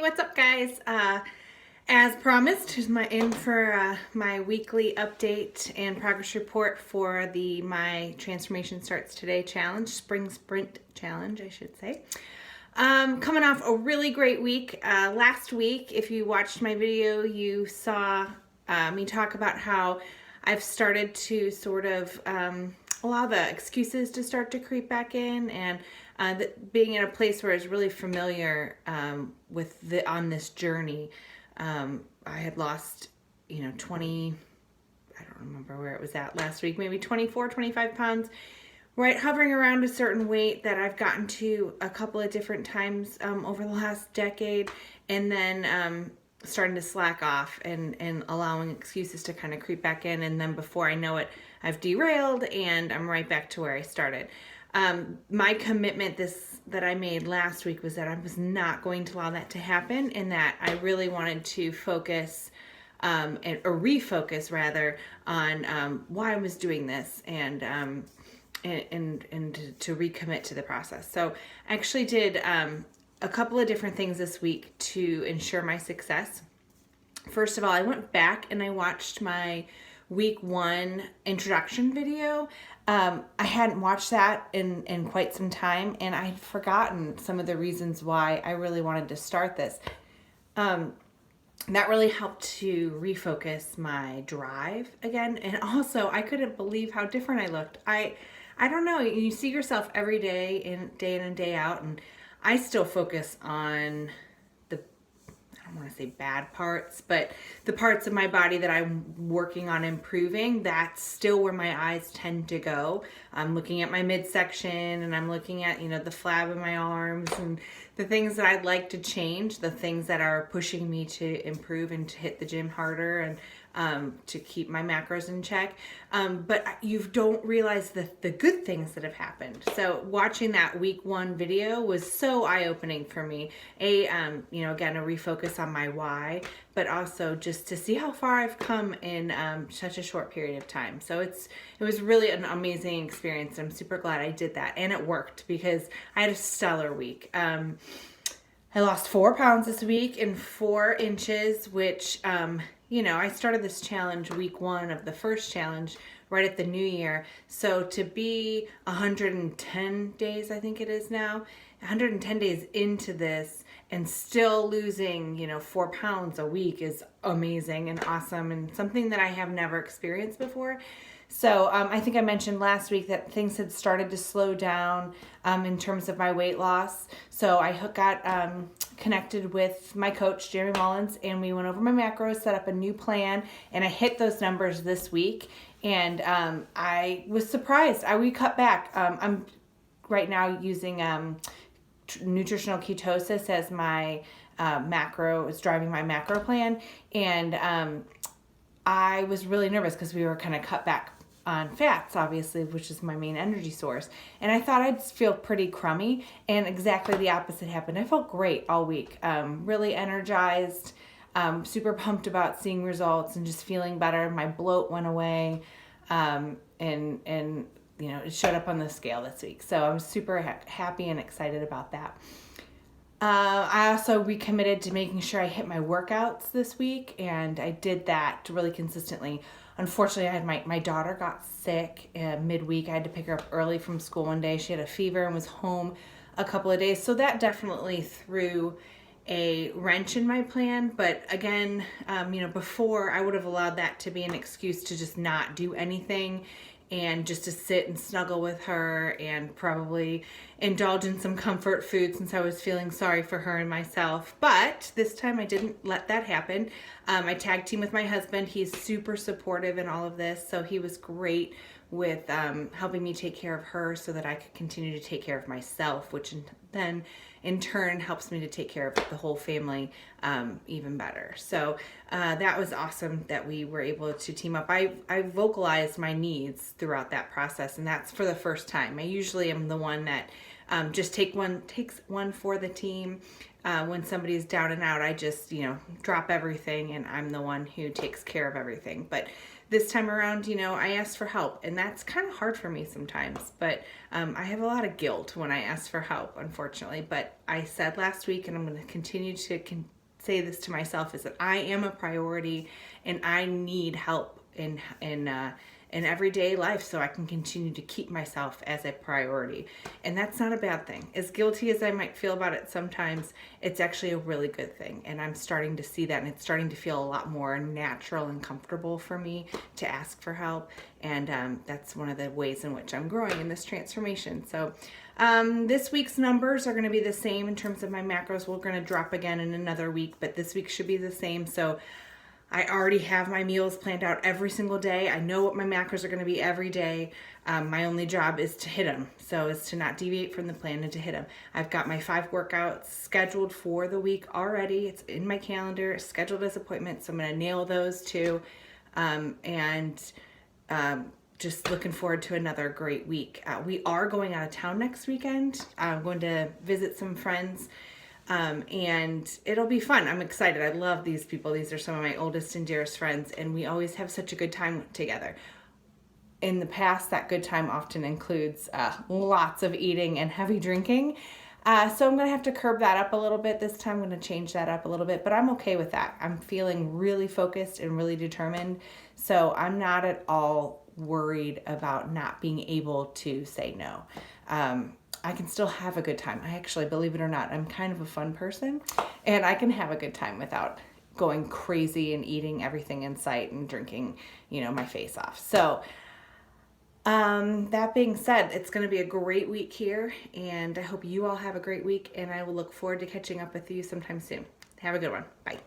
what's up, guys? As promised, here's my weekly update and progress report for the My Transformation Starts Today challenge, Spring Sprint challenge, I should say. Coming off a really great week. Last week, if you watched my video, you saw me talk about how I've started to sort of allow the excuses to start to creep back in, and being in a place where I was really familiar on this journey. I had lost, 20, I don't remember where it was at last week, maybe 24, 25 pounds, right, hovering around a certain weight that I've gotten to a couple of different times over the last decade, and then starting to slack off and allowing excuses to kind of creep back in, and then before I know it, I've derailed and I'm right back to where I started. My commitment that I made last week was that I was not going to allow that to happen, and that I really wanted to focus or refocus rather on why I was doing this, and to recommit to the process. So I actually did a couple of different things this week to ensure my success. First of all, I went back and I watched my week 1 introduction video. I hadn't watched that in quite some time, and I'd forgotten some of the reasons why I really wanted to start this. That really helped to refocus my drive again, and also I couldn't believe how different I looked. I don't know, you see yourself every day in and day out, and I still focus on I don't want to say bad parts, but the parts of my body that I'm working on improving. That's still where my eyes tend to go. I'm looking at my midsection, and I'm looking at, the flab of my arms, and the things that I'd like to change, the things that are pushing me to improve and to hit the gym harder, and to keep my macros in check. But you don't realize the good things that have happened. So watching that week 1 video was so eye-opening for me. Again, a refocus on my why, but also just to see how far I've come in such a short period of time. So it was really an amazing experience. I'm super glad I did that, and it worked because I had a stellar week. I lost 4 pounds this week in 4 inches, which, I started this challenge week 1 of the first challenge right at the new year. So to be 110 days, I think it is now, 110 days into this and still losing, 4 pounds a week is amazing and awesome, and something that I have never experienced before. So I think I mentioned last week that things had started to slow down in terms of my weight loss. So I got connected with my coach, Jeremy Mullins, and we went over my macros, set up a new plan, and I hit those numbers this week. And I was surprised. We cut back. I'm right now using nutritional ketosis as my macro, is driving my macro plan. And I was really nervous because we were kind of cut back on fats, obviously, which is my main energy source. And I thought I'd feel pretty crummy, and exactly the opposite happened. I felt great all week, really energized, super pumped about seeing results and just feeling better. My bloat went away, and it showed up on the scale this week. So I was super happy and excited about that. I also recommitted to making sure I hit my workouts this week, and I did that really consistently. Unfortunately, I had my daughter got sick midweek. I had to pick her up early from school one day. She had a fever and was home a couple of days. So that definitely threw a wrench in my plan. But again, before I would have allowed that to be an excuse to just not do anything and just to sit and snuggle with her and probably indulge in some comfort food since I was feeling sorry for her and myself. But this time I didn't let that happen. I tag team with my husband. He's super supportive in all of this, so he was great with helping me take care of her so that I could continue to take care of myself, which then in turn helps me to take care of the whole family even better. So that was awesome that we were able to team up. I vocalized my needs throughout that process, and that's for the first time. I usually am the one that just takes one for the team. When somebody's down and out, I just, drop everything, and I'm the one who takes care of everything. But this time around, I asked for help, and that's kind of hard for me sometimes, but I have a lot of guilt when I ask for help, unfortunately. But I said last week, and I'm going to continue to say this to myself, is that I am a priority and I need help in everyday life so I can continue to keep myself as a priority. And that's not a bad thing. As guilty as I might feel about it sometimes, it's actually a really good thing. And I'm starting to see that, and it's starting to feel a lot more natural and comfortable for me to ask for help. And that's one of the ways in which I'm growing in this transformation. So this week's numbers are going to be the same in terms of my macros. We're going to drop again in another week, but this week should be the same. So I already have my meals planned out every single day. I know what my macros are going to be every day. My only job is to hit them. So it's to not deviate from the plan and to hit them. I've got my 5 workouts scheduled for the week already. It's in my calendar, scheduled as appointments. So I'm going to nail those too. Just looking forward to another great week. We are going out of town next weekend. I'm going to visit some friends. And it'll be fun. I'm excited. I love these people. These are some of my oldest and dearest friends, and we always have such a good time together. In the past, that good time often includes lots of eating and heavy drinking. So I'm going to have to curb that up a little bit. This time I'm going to change that up a little bit, but I'm okay with that. I'm feeling really focused and really determined. So I'm not at all worried about not being able to say no. I can still have a good time. I actually, believe it or not, I'm kind of a fun person, and I can have a good time without going crazy and eating everything in sight and drinking, my face off. So that being said, it's going to be a great week here, and I hope you all have a great week, and I will look forward to catching up with you sometime soon. Have a good one. Bye.